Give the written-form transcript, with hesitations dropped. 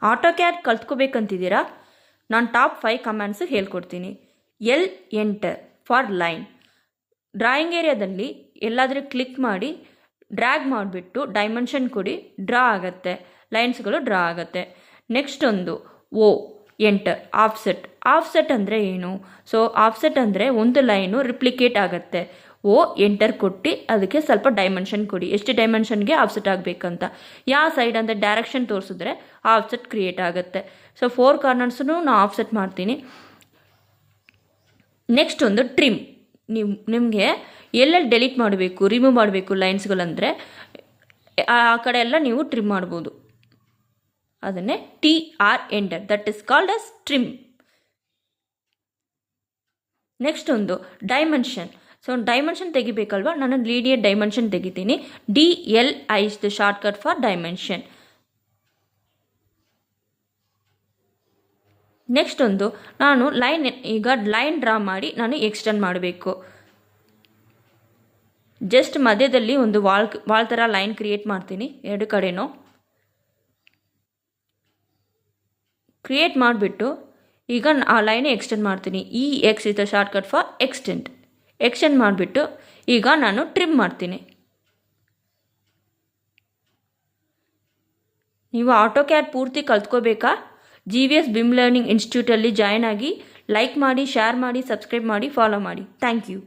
Auto CAD ಕಲ್ತ್ಕೋಬೇಕಂತಿದ್ದೀರಾ? ನಾನು top 5 commands ಹೇಳ್ಕೊಡ್ತೀನಿ. L enter for line. Drawing ಏರಿಯಾದಲ್ಲಿ ಎಲ್ಲಾದರೂ ಕ್ಲಿಕ್ ಮಾಡಿ ಡ್ರ್ಯಾಗ್ ಮಾಡಿಬಿಟ್ಟು ಡೈಮೆನ್ಷನ್ ಕೊಡಿ, ಡ್ರಾ ಆಗುತ್ತೆ, ಲೈನ್ಸ್ಗಳು ಡ್ರಾ ಆಗುತ್ತೆ. ನೆಕ್ಸ್ಟ್ ಒಂದು ಓ ಎಂಟರ್ ಆಫ್ಸೆಟ್. ಆಫ್ಸೆಟ್ ಅಂದರೆ ಏನು? ಸೊ ಆಫ್ಸೆಟ್ ಅಂದರೆ ಒಂದು ಲೈನು ರಿಪ್ಲಿಕೇಟ್ ಆಗುತ್ತೆ. ಓ ಎಂಟರ್ ಕೊಟ್ಟು ಅದಕ್ಕೆ ಸ್ವಲ್ಪ ಡೈಮೆನ್ಷನ್ ಕೊಡಿ, ಎಷ್ಟು ಡೈಮೆನ್ಷನ್ಗೆ ಆಫ್ಸೆಟ್ ಆಗಬೇಕಂತ. ಯಾವ ಸೈಡ್ ಅಂದರೆ ಡೈರೆಕ್ಷನ್ ತೋರಿಸಿದ್ರೆ ಆಫ್ಸೆಟ್ ಕ್ರಿಯೇಟ್ ಆಗುತ್ತೆ. ಸೊ 4 ಕಾರ್ನರ್ಸೂ ನಾನು ಆಫ್ಸೆಟ್ ಮಾಡ್ತೀನಿ. ನೆಕ್ಸ್ಟ್ ಒಂದು ಟ್ರಿಮ್. ನಿಮಗೆ ಎಲ್ಲೆಲ್ಲಿ ಡೆಲೀಟ್ ಮಾಡಬೇಕು, ರಿಮೂವ್ ಮಾಡಬೇಕು ಲೈನ್ಸ್ಗಳಂದರೆ ಆ ಕಡೆ ಎಲ್ಲ ನೀವು ಟ್ರಿಮ್ ಮಾಡ್ಬೋದು. ಅದನ್ನೇ TR enter, that is called as trim. Next ಒಂದು ಡೈಮೆನ್ಷನ್. ಸೊ ಡೈಮೆನ್ಷನ್ ತೆಗಿಬೇಕಲ್ವ, ನಾನು ಲೀನಿಯರ್ ಡೈಮೆನ್ಷನ್ ತೆಗಿತೀನಿ. DLI is the shortcut for dimension. Next ಒಂದು ನಾನು ಈಗ ಲೈನ್ ಡ್ರಾ ಮಾಡಿ ನಾನು ಎಕ್ಸ್ಟೆಂಡ್ ಮಾಡಬೇಕು. ಜಸ್ಟ್ ಮಧ್ಯದಲ್ಲಿ ಒಂದು ವಾಲ್ ಥರ ಲೈನ್ ಕ್ರಿಯೇಟ್ ಮಾಡ್ತೀನಿ, ಎರಡು ಕಡೆನೂ ಕ್ರಿಯೇಟ್ ಮಾಡಿಬಿಟ್ಟು ಈಗ ಆ ಲೈನ್ ಎಕ್ಸ್ಟೆಂಡ್ ಮಾಡ್ತೀನಿ. EX is the shortcut for extend ಮಾಡಿಬಿಟ್ಟು ಈಗ ನಾನು ಟ್ರಿಮ್ ಮಾಡ್ತೀನಿ. ನೀವು ಆಟೋ ಕ್ಯಾಡ್ ಪೂರ್ತಿ ಕಲ್ತ್ಕೋಬೇಕಾ? GVS BIM ಲರ್ನಿಂಗ್ ಇನ್ಸ್ಟಿಟ್ಯೂಟಲ್ಲಿ ಜಾಯ್ನ್ ಆಗಿ ಲೈಕ್ ಮಾಡಿ, ಶೇರ್ ಮಾಡಿ, ಸಬ್ಸ್ಕ್ರೈಬ್ ಮಾಡಿ, ಫಾಲೋ ಮಾಡಿ. Thank you.